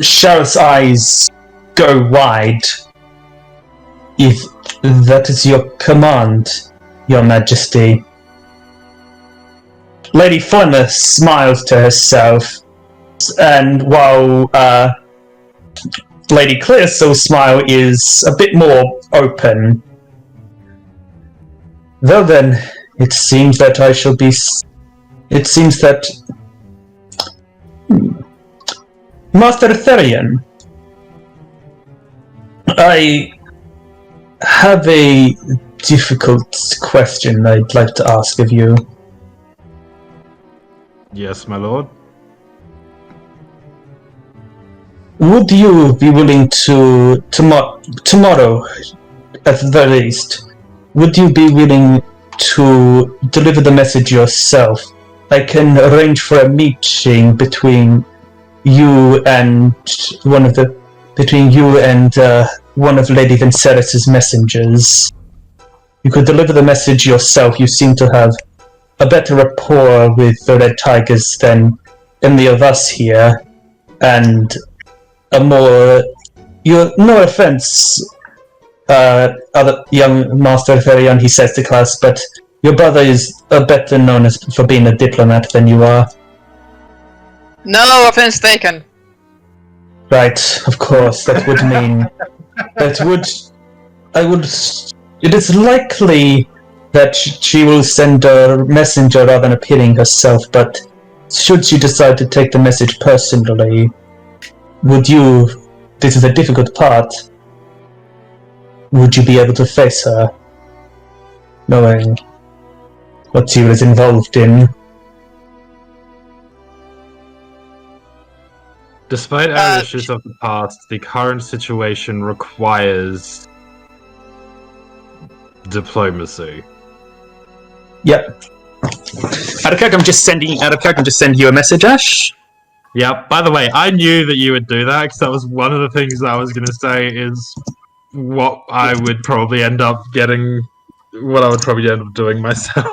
Sheriff's eyes go wide. If that is your command, Your Majesty. Lady Flemeth smiles to herself, and while Lady Clearsoul's smile is a bit more open. Well then, it seems that I shall be... It seems that... Master Therian, I have a difficult question I'd like to ask of you. Yes, my lord. Would you be willing to, tomorrow, at the very least, would you be willing to deliver the message yourself? I can arrange for a meeting between you and one of Lady Vinceris's messengers. You could deliver the message yourself. You seem to have a better rapport with the Red Tigers than any of us here, and a more... no offense, other young Master Therion, he says to Claus, but your brother is better known for being a diplomat than you are. No offense taken. Right, of course, that would mean... It is likely that she will send a messenger rather than appearing herself, but should she decide to take the message personally, this is a difficult part, would you be able to face her, knowing what she was involved in? Despite our issues of the past, the current situation requires diplomacy. Yep. Out of character, I'm just sending you a message, Ash. Yeah, by the way, I knew that you would do that, because that was one of the things I was going to say is what I would probably end up doing myself.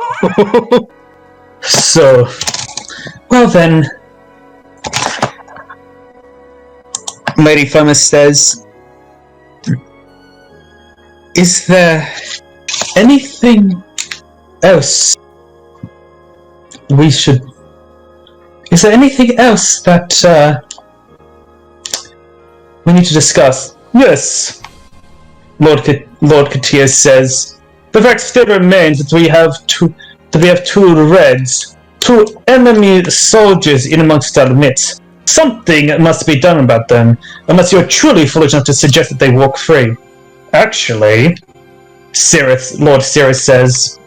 So, well then, Lady Flemeth says, is there anything else is there anything else that we need to discuss? Yes, Lord Katia says. The fact still remains that we have two Reds, two enemy soldiers in amongst our midst. Something must be done about them, unless you're truly foolish enough to suggest that they walk free. Actually, Lord Cirith says,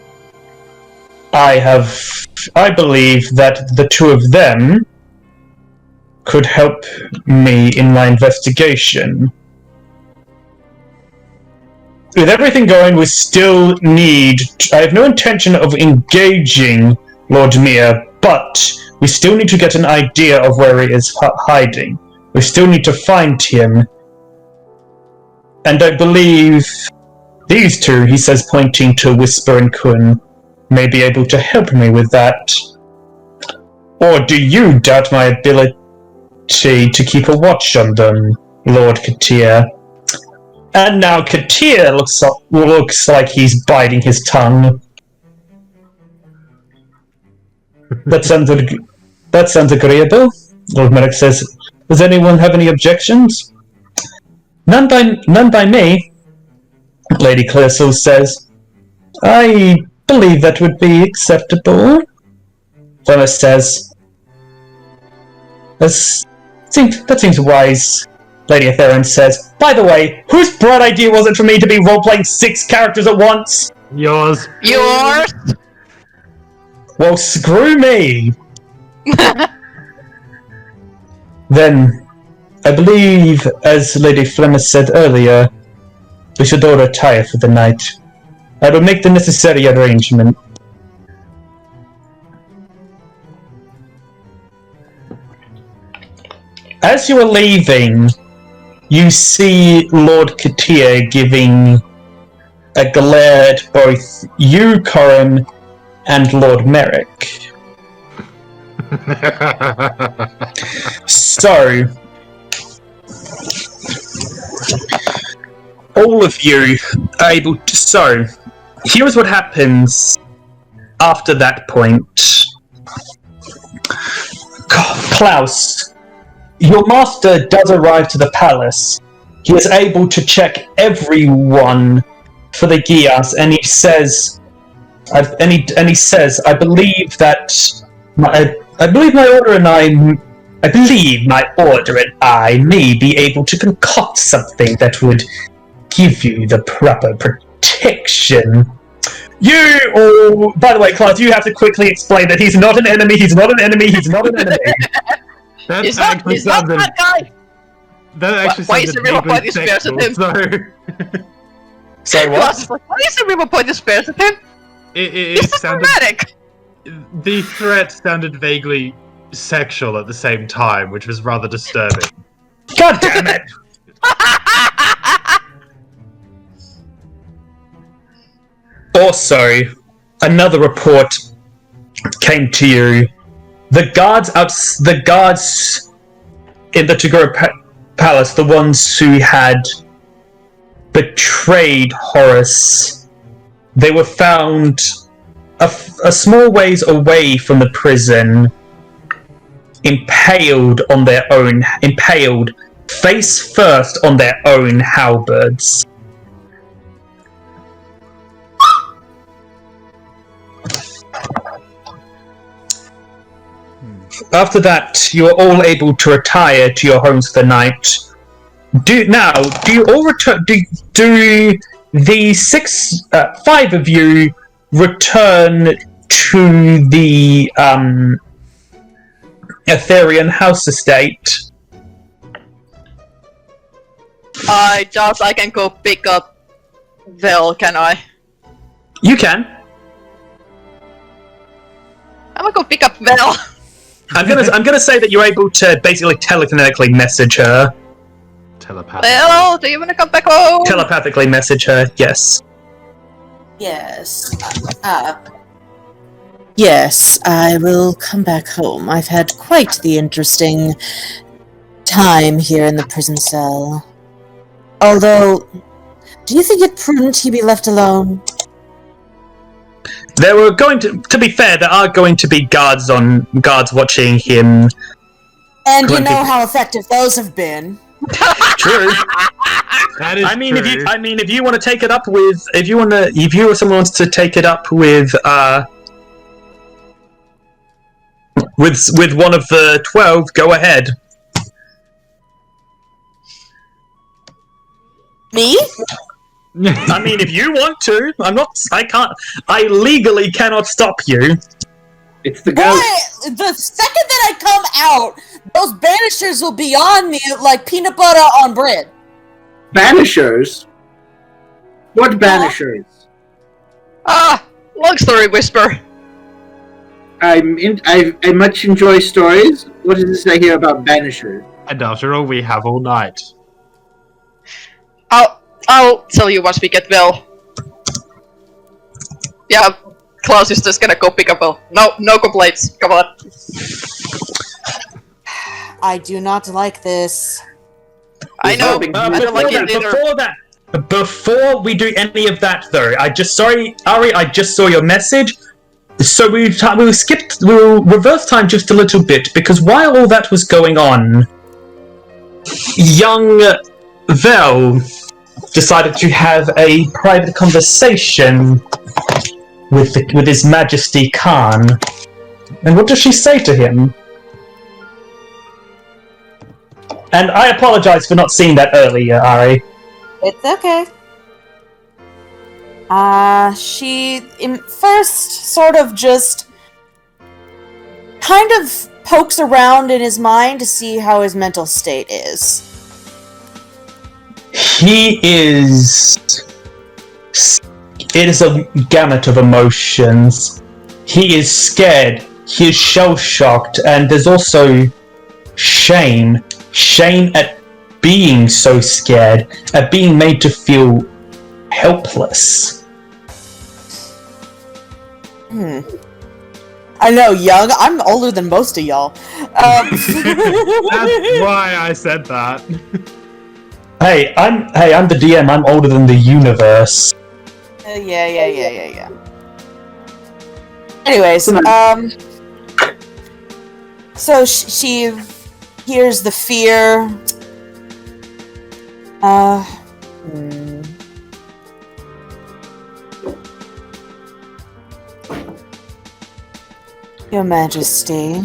I believe that the two of them could help me in my investigation. With everything going, we still need... I have no intention of engaging Lord Mir, but we still need to get an idea of where he is hiding. We still need to find him. And I believe these two, he says, pointing to Whisper and Kun, may be able to help me with that. Or do you doubt my ability to keep a watch on them, Lord Katia? And now Katia looks like he's biting his tongue. That sounds agreeable, Lord Merrick says. Does anyone have any objections? None by me, Lady Clearsoul says. I believe that would be acceptable. Flemeth says. That seems wise, Lady Atherin says. By the way, whose bright idea was it for me to be role-playing 6 characters at once? Yours. Yours? Well, screw me! Then, I believe, as Lady Flemeth said earlier, we should all retire for the night. I will make the necessary arrangement. As you are leaving, you see Lord Katia giving a glare at both you, Korim, and Lord Merrick. So, all of you are able to... So, here's what happens after that point. Klaus, your master does arrive to the palace. He is able to check everyone for the Gias, and he says, I believe my order and I may be able to concoct something that would give you the proper protection. By the way, Klaus, you have to quickly explain that he's not an enemy, he's not an enemy. He's not that guy! That actually Why is the river point his spears at him? Sorry, what? Why is the river point his spears at him? It sounded... dramatic! The threat sounded vaguely sexual at the same time, which was rather disturbing. God damn it! Also, another report came to you. The guards in the Tagora Palace, the ones who had betrayed Horus, they were found a small ways away from the prison, impaled face first on their own halberds. After that, you are all able to retire to your homes for the night. Do you all return? Do the five of you return to the Etherian house estate? I doubt I can go pick up Vell, can I? You can. I'm gonna go pick up Vell. I'm gonna say that you're able to basically telekinetically message her. Telepathically. Vell, do you wanna come back home? Telepathically message her, yes. Yes. Yes, I will come back home. I've had quite the interesting time here in the prison cell. Although, do you think it prudent he be left alone? There were going to be fair, there are going to be guards watching him. And you know how effective those have been. True. That is true. If you want to take it up with, if you or someone wants to take it up with one of the 12, go ahead. Me? I mean, if you want to, I legally cannot stop you. It's the ghost. Boy, the second that I come out, those banishers will be on me like peanut butter on bread. Banishers? What banishers? Long story whisper. I much enjoy stories. What does this I hear about banishers? And after all, we have all night. I'll tell you once we get Vell. Yeah, Claus is just gonna go pick up Vell. No complaints. Come on. I do not like this. I know. I don't like it either. Before we do any of that, though, Ari, I just saw your message. So we'll reverse time just a little bit, because while all that was going on, young Vell decided to have a private conversation with His Majesty Khan. And what does she say to him? And I apologize for not seeing that earlier, Ari. It's okay. She first sort of just kind of pokes around in his mind to see how his mental state is. It is a gamut of emotions. He is scared, he is shell-shocked, and there's also shame. Shame at being so scared, at being made to feel helpless. I know, young. I'm older than most of y'all. That's why I said that. Hey, I'm the DM. I'm older than the universe. Yeah. Anyways, so she hears the fear. Your Majesty.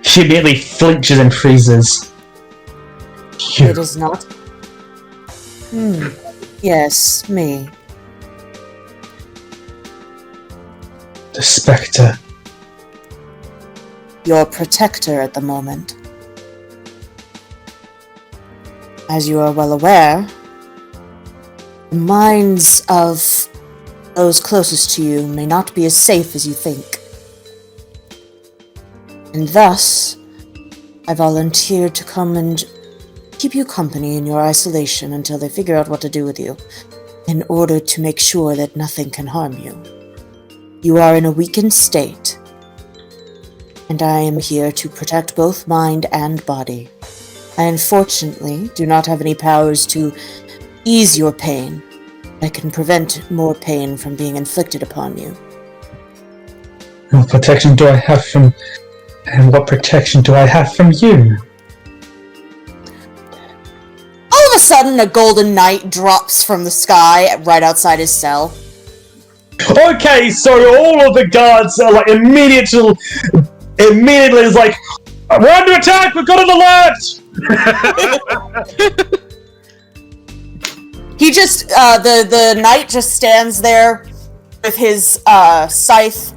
She immediately flinches and freezes. It is not. Yes, me. The Spectre. Your protector at the moment. As you are well aware, the minds of those closest to you may not be as safe as you think. And thus, I volunteered to come and keep you company in your isolation until they figure out what to do with you, in order to make sure that nothing can harm you. You are in a weakened state, and I am here to protect both mind and body. I unfortunately do not have any powers to ease your pain. I can prevent more pain from being inflicted upon you. What protection do I have from... And what protection do I have from you? All of a sudden, a golden knight drops from the sky right outside his cell. Okay, so all of the guards are like immediately is like, we're under attack, we've got an alert! He just, the knight just stands there with his scythe,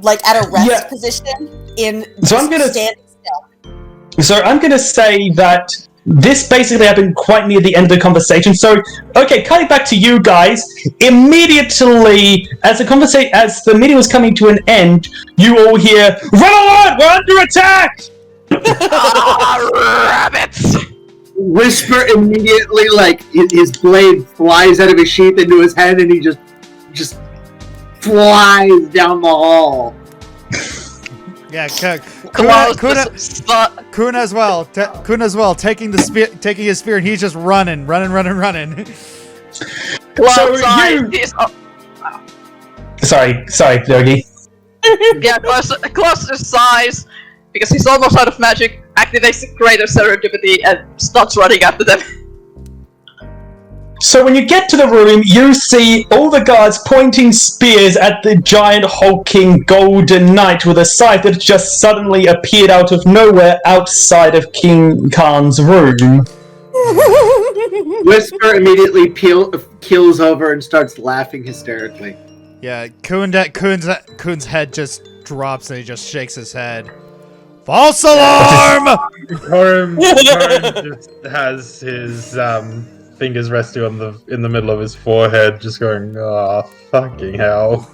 like at a rest position in standing still. So I'm gonna say that this basically happened quite near the end of the conversation. So, okay, cutting back to you guys, immediately as the meeting was coming to an end, you all hear, "Red alert! We're under attack!" Rabbits! Whisper immediately, like his blade flies out of his sheath into his head, and he just flies down the hall. Yeah, Claus Kun as well. Kun as well, taking his spear, and he's just running. Claus So Sorry, Dogi. Yeah, Claus just sighs because he's almost out of magic, activates the greater serendipity, and starts running after them. So when you get to the room, you see all the guards pointing spears at the giant hulking golden knight with a scythe that just suddenly appeared out of nowhere outside of King Khan's room. Whisper immediately keels over and starts laughing hysterically. Yeah, Kun's head just drops and he just shakes his head. False alarm! Korim just has his fingers resting in the middle of his forehead, just going, "Oh, fucking hell!"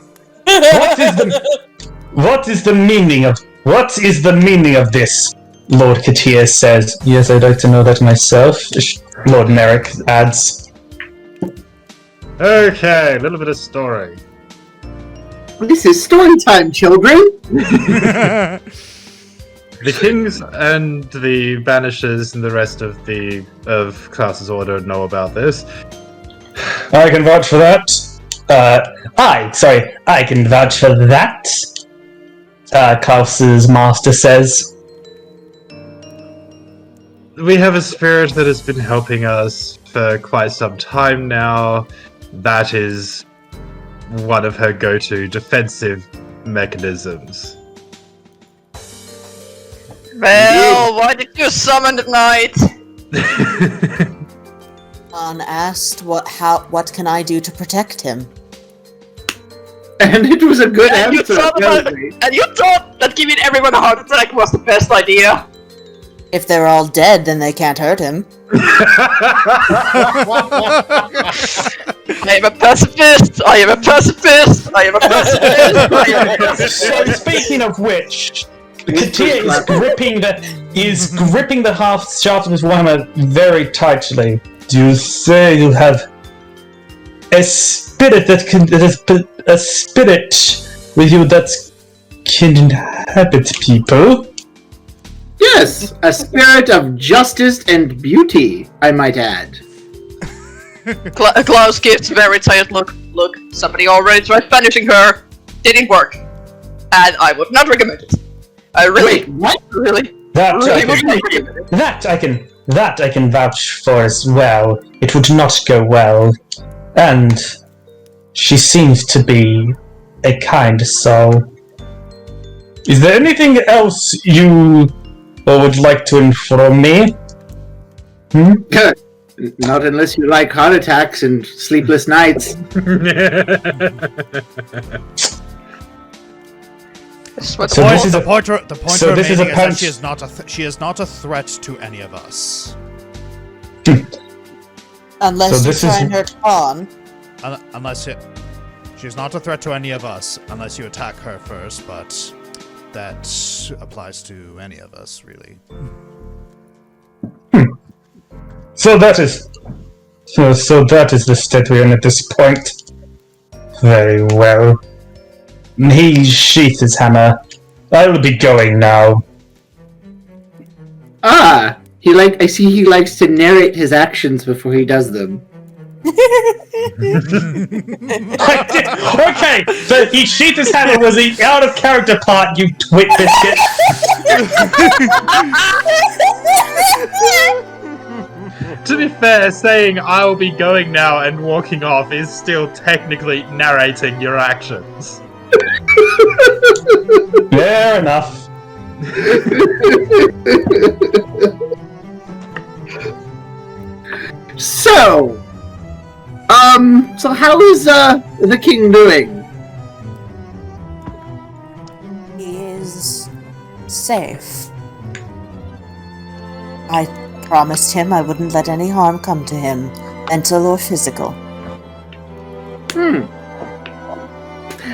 What is the meaning of this? Lord Katia says. Yes, I'd like to know that myself. Lord Merrick adds. Okay, a little bit of story. This is story time, children. The kings and the banishers and the rest of Klaus's order know about this. I can vouch for that. I can vouch for that. Klaus's master says. We have a spirit that has been helping us for quite some time now. That is one of her go-to defensive mechanisms. Well, why did you summon the knight? Khan asked, "What can I do to protect him?" And it was a good And you answer. thought that giving everyone a heart attack was the best idea. If they're all dead, then they can't hurt him. I am a pacifist! I am a pacifist! I am a pacifist! So speaking of which, Katia is gripping the half shaft of his warhammer very tightly. Do you say you have a spirit a spirit with you that can inhabit people? Yes, a spirit of justice and beauty, I might add. Klaus gives a very tired look. Look, somebody already tried banishing her. Didn't work. And I would not recommend it. I really, Wait, what? really That would I not can, recommend it. that I can vouch for as well. It would not go well, and she seems to be a kind soul. Is there anything else you would like to inform me? Not unless you like heart attacks and sleepless nights. So this is The a point so this is a remaining is that punch- she is not a threat to any of us. Unless So you this try is- and hurt Han. She's not a threat to any of us unless you attack her first, but that applies to any of us, really. So that is the state we're in at this point. Very well. He sheathed his hammer. I will be going now. Ah, I see he likes to narrate his actions before he does them. Okay, so he sheathed his hammer was the out of character part, you twit biscuit. To be fair, saying "I'll be going now" and walking off is still technically narrating your actions. Fair enough. So how is the king doing? He is safe. I promised him I wouldn't let any harm come to him, mental or physical.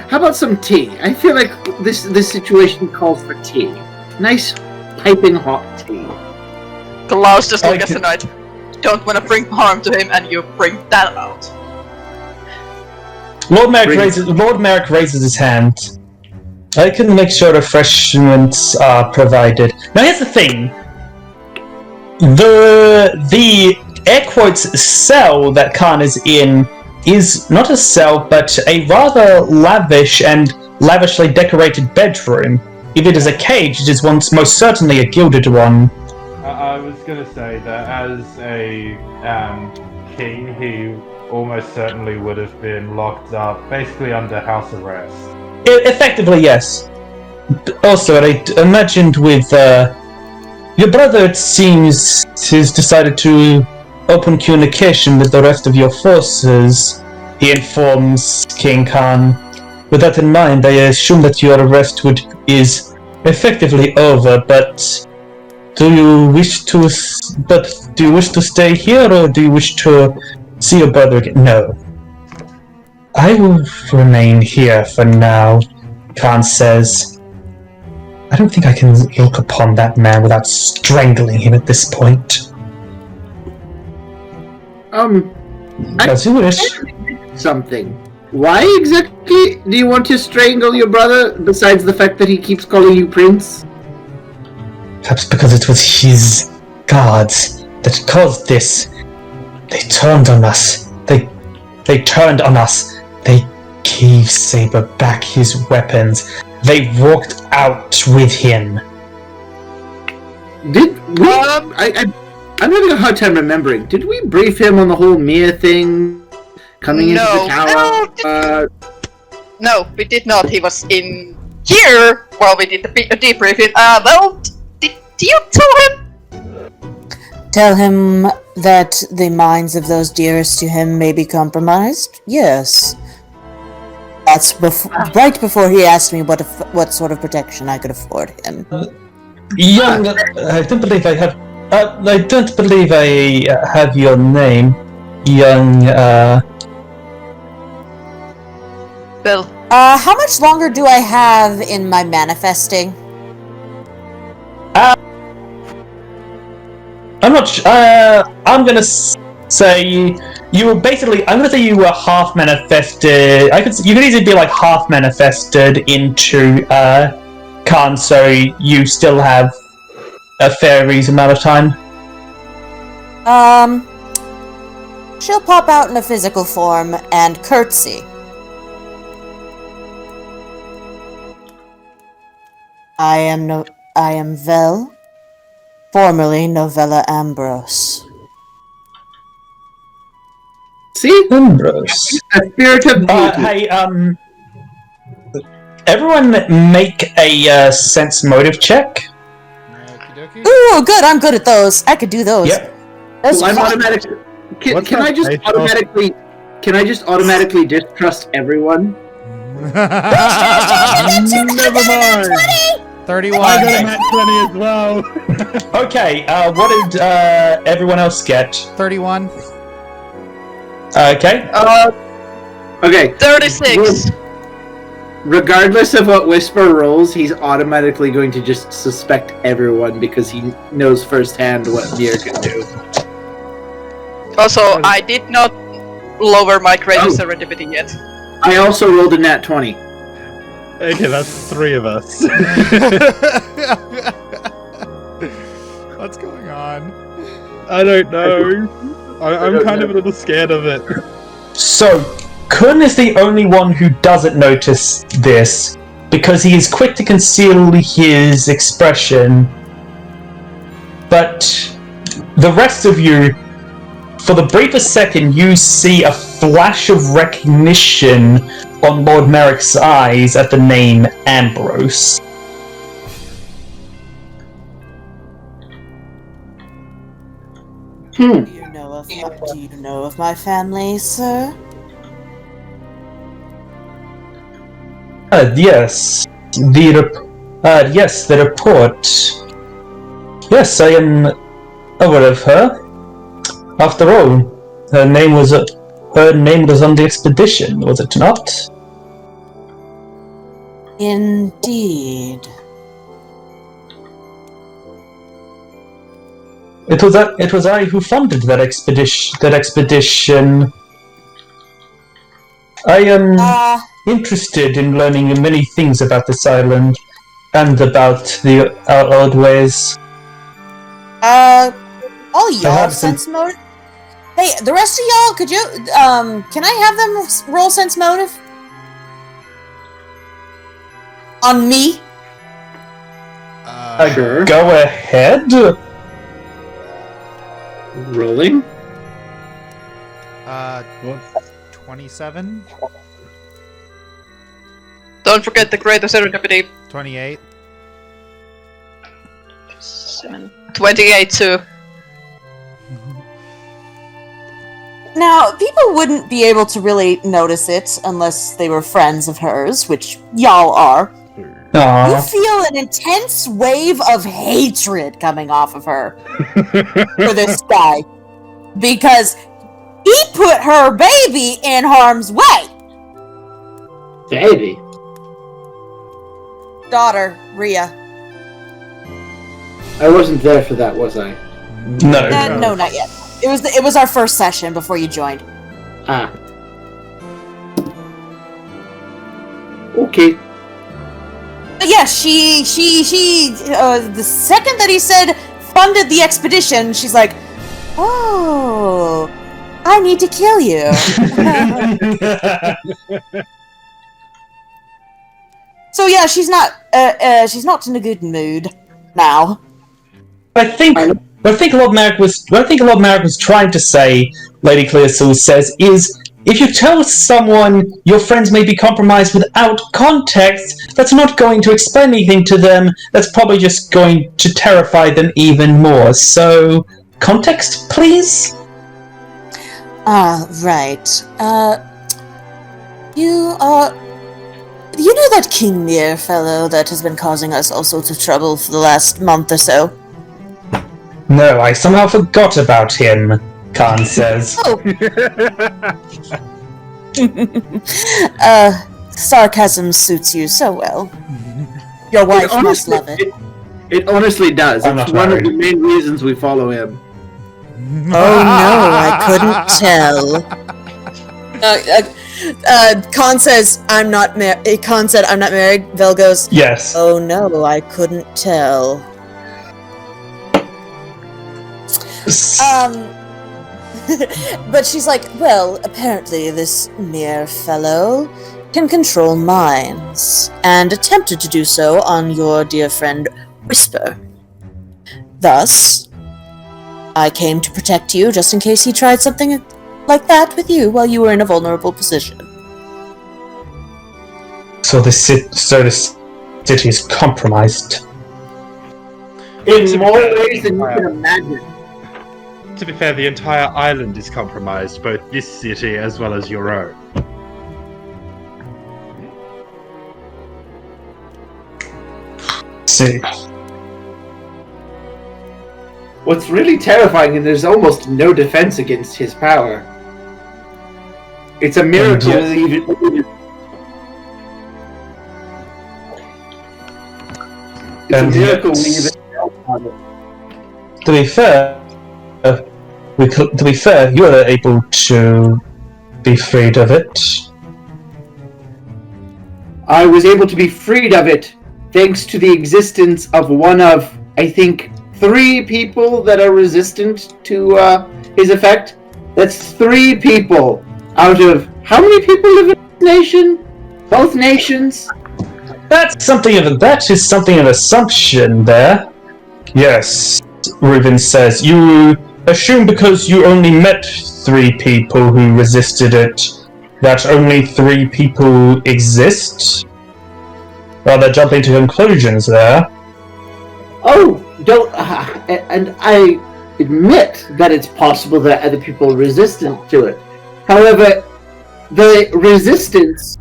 How about some tea? I feel like this situation calls for tea. Nice piping hot tea. Klaus just look I at the can- knight. Don't want to bring harm to him, and you bring that out. Lord Merrick raises his hand. I can make sure refreshments are provided. Now here's the thing. The air quotes cell that Khan is in is not a cell, but a rather lavish and lavishly decorated bedroom. If it is a cage, it is once most certainly a gilded one. I was gonna say that as a king, he almost certainly would have been locked up, basically under house arrest. Effectively, yes. Also, I imagined with your brother, it seems, has decided to open communication with the rest of your forces. He informs King Khan. With that in mind, I assume that your arrest is effectively over. But do you wish to stay here, or do you wish to see your brother again? No. I will remain here for now, Khan says. I don't think I can look upon that man without strangling him at this point. As you wish. Something. Why exactly do you want to strangle your brother, besides the fact that he keeps calling you Prince? Perhaps because it was his guards that caused this. They turned on us. They turned on us. They gave Saber back his weapons. They walked out with him. Did we? I'm having a hard time remembering. Did we brief him on the whole Mia thing? Coming into the tower? No, we did not. He was in here while we did the debriefing. Well, did you tell him? Tell him that the minds of those dearest to him may be compromised? Yes. That's right before he asked me what sort of protection I could afford him. Young, I don't believe I have. I don't believe I have your name, young. Vell. How much longer do I have in my manifesting? I'm not. I'm gonna say you were basically. I'm gonna say you were half manifested. You could easily be like half manifested into Khan. So you still have a fair reasonable amount of time? She'll pop out in a physical form and curtsy. I am Vell, formerly Novella Ambrose. See? Ambrose. A spirit of beauty. Hey, everyone make a sense motive check. Okey-dokey. Ooh, good. I'm good at those. I could do those. Yep. Those Well, I'm fun. automatic. Can What's I that just face off? automatically? Can I just automatically distrust everyone? Never mind. 31. I got a nat 20 as well. Okay, what did everyone else get? 31. Okay. Okay. 36. Regardless of what Whisper rolls, he's automatically going to just suspect everyone because he knows firsthand what Mir can do. Also, I did not lower my greatest serendipity yet. I also rolled a nat 20. Okay, that's 3 of us. What's going on? I don't know. I'm kind of a little scared of it. So, Kun is the only one who doesn't notice this, because he is quick to conceal his expression. But the rest of you, for the briefest second, you see a flash of recognition on Lord Merrick's eyes at the name Ambrose. Do you know of my family, sir? Yes. Yes, the report. Yes, I am aware of her. After all, her name was on the expedition, was it not? Indeed. It was I who funded that expedition. I am interested in learning many things about this island and about our old ways. All y'all have some- sense motive? Hey, the rest of y'all, could you, can I have them roll sense motive? On me? Sure. Go ahead. Rolling. 27? Don't forget the greatest serendipity. 28? 28 too. Now, people wouldn't be able to really notice it unless they were friends of hers, which y'all are. You Aww. feel an intense wave of hatred coming off of her for this guy. Because he put her baby in harm's way. Baby. Daughter, Rhea. I wasn't there for that, was I? No. No, not yet. It was our first session before you joined. Ah. Okay. But yeah, she the second that he said funded the expedition, she's like, oh, I need to kill you. So yeah, she's not in a good mood now. I think Lord Merrick was trying to say, Lady Clearsoul says, is if you tell someone your friends may be compromised without context, that's not going to explain anything to them. That's probably just going to terrify them even more. So, context, please? Right. You know that King Mir fellow that has been causing us all sorts of trouble for the last month or so? No, I somehow forgot about him, Khan says. Oh. Sarcasm suits you so well. Your wife must love it. It honestly does. I'm It's not one of married. the main reasons we follow him. Oh no, I couldn't tell. Khan says, I'm not married. Khan said, I'm not married. Vell goes, Yes. oh no, I couldn't tell. But she's like, well, apparently this mere fellow can control minds, and attempted to do so on your dear friend Whisper. Thus, I came to protect you just in case he tried something like that with you while you were in a vulnerable position. So the city is compromised. In more ways than you can imagine. To be fair, the entire island is compromised, both this city as well as your own. See. What's really terrifying is there's almost no defense against his power. It's a miracle that even... It's a miracle we even know about it. To be fair, you are able to be freed of it. I was able to be freed of it thanks to the existence of one of, I think, 3 people that are resistant to his effect. That's 3 people out of how many people live in this nation? Both nations? That is something of an assumption there. Yes, Reuben says. You assume because you only met 3 people who resisted it, that only 3 people exist? Rather jumping to conclusions there. Oh, don't... and I admit that it's possible that other people are resistant to it. However, the resistance,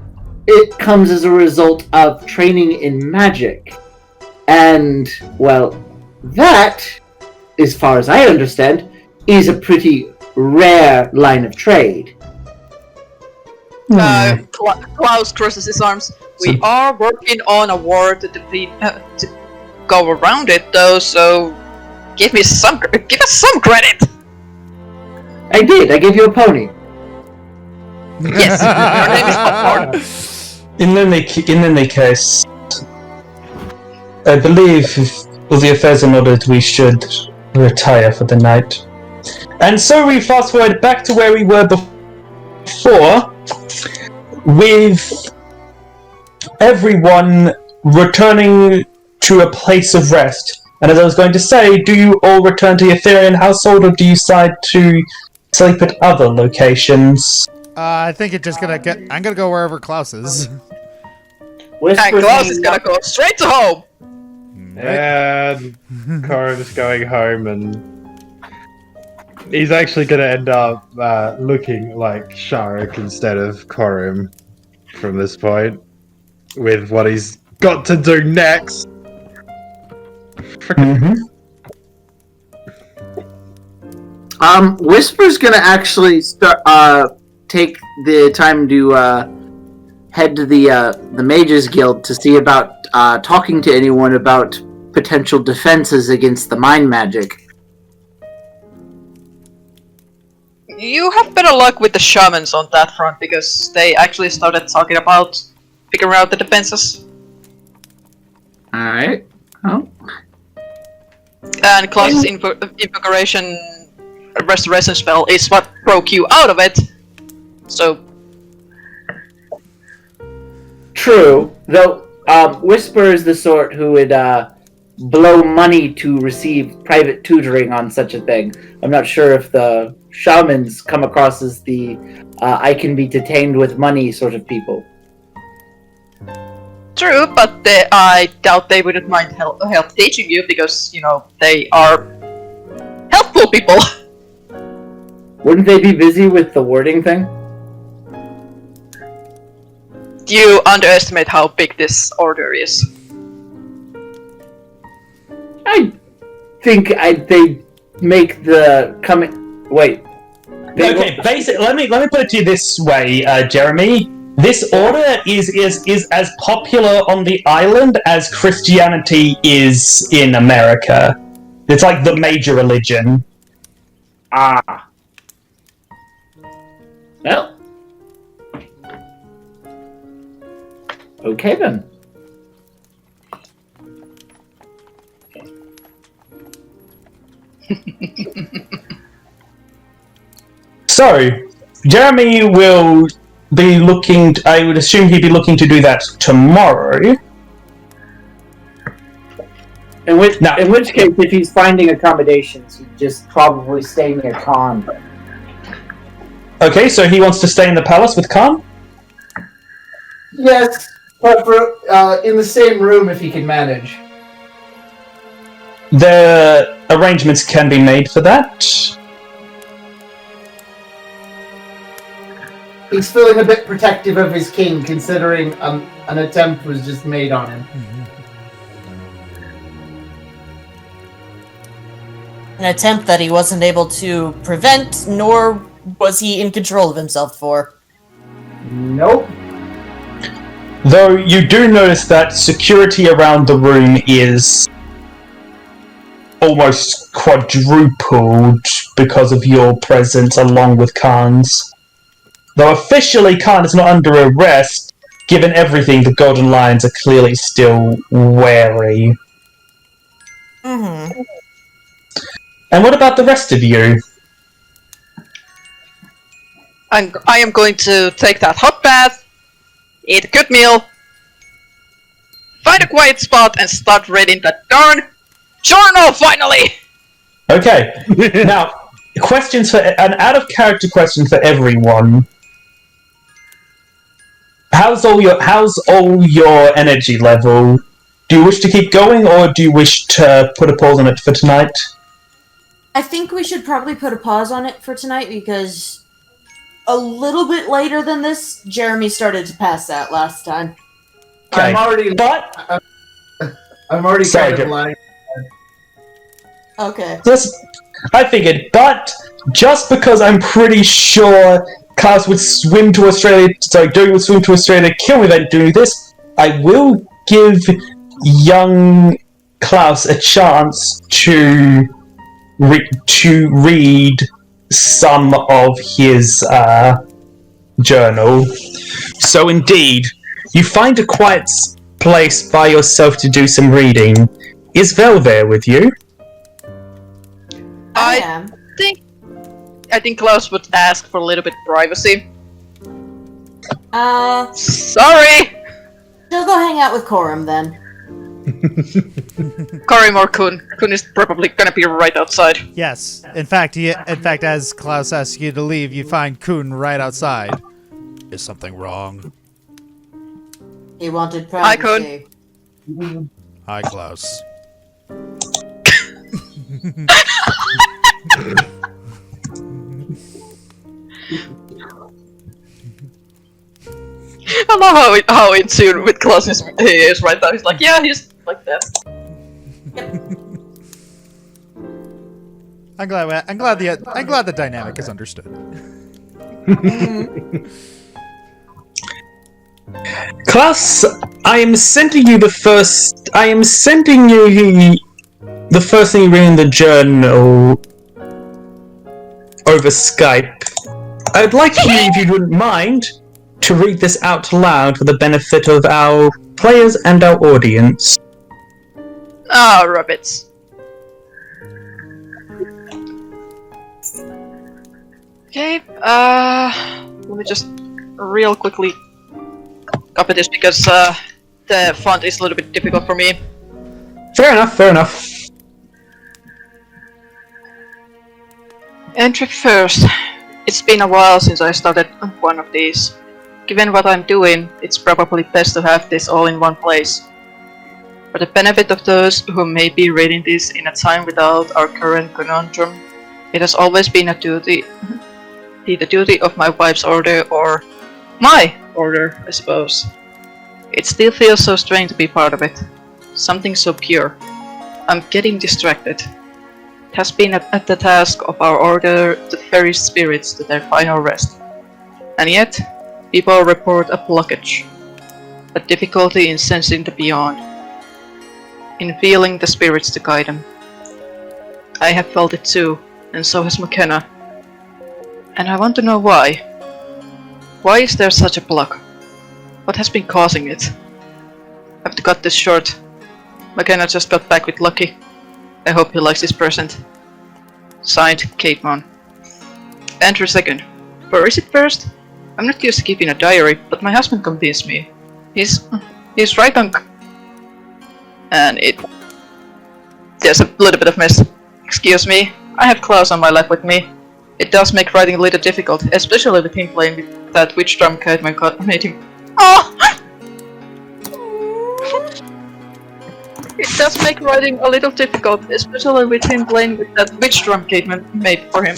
it comes as a result of training in magic. And, well, that, as far as I understand, is a pretty rare line of trade. Klaus crosses his arms. We are working on a war to defeat, to go around it, though. So, give us some credit. I did. I gave you a pony. Yes, your name is Popcorn. In any case, I believe all the affairs in order, we should retire for the night. And so we fast forward back to where we were before, with everyone returning to a place of rest. And as I was going to say, do you all return to your Ethereum household, or do you decide to sleep at other locations? I think it's just gonna get. I'm gonna go wherever Klaus is. Klaus is gonna go straight to home. And Korim's going home, and he's actually gonna end up looking like Sharik instead of Korim from this point, with what he's got to do next. Whisper's gonna actually start take the time to head to the Mages Guild to see about talking to anyone about potential defenses against the mind magic. You have better luck with the shamans on that front, because they actually started talking about figuring out the defenses. Alright. Oh. And Klaus's invocation restoration spell is what broke you out of it. So... True. Though, Whisper is the sort who would blow money to receive private tutoring on such a thing. I'm not sure if the shamans come across as the I can be detained with money sort of people. True, but I doubt they wouldn't mind help teaching you, because, you know, they are helpful people. Wouldn't they be busy with the wording thing? You underestimate how big this order is. I think they make the coming. Wait. Okay, basically, let me put it to you this way, Jeremy. This order is as popular on the island as Christianity is in America. It's like the major religion. Ah. Well. Okay then. So, Jeremy will be looking. I would assume he'd be looking to do that tomorrow. In which case, if he's finding accommodations, he'd just probably stay near Khan. Okay, so he wants to stay in the palace with Khan? Yes, but in the same room if he can manage. The arrangements can be made for that. He's feeling a bit protective of his king, considering an attempt was just made on him. An attempt that he wasn't able to prevent, nor was he in control of himself for. Nope. Though you do notice that security around the room is almost quadrupled because of your presence along with Khan's. Though officially Khan is not under arrest, given everything, the Golden Lions are clearly still wary. Mm-hmm. And what about the rest of you? I am going to take that hot bath, eat a good meal, find a quiet spot, and start reading that darn journal finally! Okay, now, questions for an out-of-character question for everyone. How's all your energy level? Do you wish to keep going, or do you wish to put a pause on it for tonight? I think we should probably put a pause on it for tonight because a little bit later than this, Jeremy started to pass out last time. Okay, I'm already Sorry, kind of lying. Okay. I figured, but just because I'm pretty sure Claus would swim to Australia, Dogi would swim to Australia, kill me without doing this, I will give young Claus a chance to read some of his journal. So indeed, you find a quiet place by yourself to do some reading. Is Vell there with you? I am. I think Claus would ask for a little bit of privacy. Sorry! She'll go hang out with Korim then. Korim or Kun. Kun is probably gonna be right outside. Yes. In fact, as Claus asks you to leave, you find Kun right outside. Is something wrong? He wanted Hi, privacy. Hi, Claus. I love how in tune with Claus he is right now. He's like, yeah, he's like that. I'm glad the dynamic is understood. Claus, I am sending you the first thing you read in the journal over Skype. I'd like you, if you wouldn't mind, to read this out loud for the benefit of our players and our audience. Ah, rabbits. Okay, let me just real quickly copy this because the font is a little bit difficult for me. Fair enough. Entry first. It's been a while since I started one of these. Given what I'm doing, it's probably best to have this all in one place. For the benefit of those who may be reading this in a time without our current conundrum, it has always been the duty of my wife's order, or my order, I suppose. It still feels so strange to be part of it. Something so pure. I'm getting distracted. It has been at the task of our order to ferry spirits to their final rest. And yet, people report a blockage, a difficulty in sensing the beyond, in feeling the spirits to guide them. I have felt it too, and so has McKenna. And I want to know why. Why is there such a block? What has been causing it? I have to cut this short. McKenna just got back with Lucky. I hope he likes his present. Signed, Caedmon. Enter second. Or is it first? I'm not used to keeping a diary, but my husband convinced me. He's right on. And there's a little bit of mess. Excuse me. I have Claus on my lap with me. It does make writing a little difficult, especially with him playing with that witch drum Caedmon made him. Oh! It does make writing a little difficult, especially with him playing with that witch drum Caedmon made for him.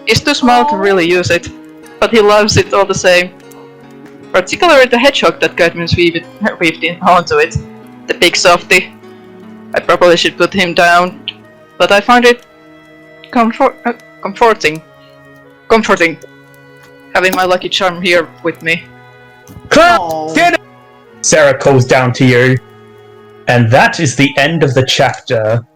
He's too small to really use it, but he loves it all the same. Particularly the hedgehog that Caedmon's weaved in onto it. The big softy. I probably should put him down, but I find it comforting having my lucky charm here with me. Claus, get it! Sarah calls down to you. And that is the end of the chapter.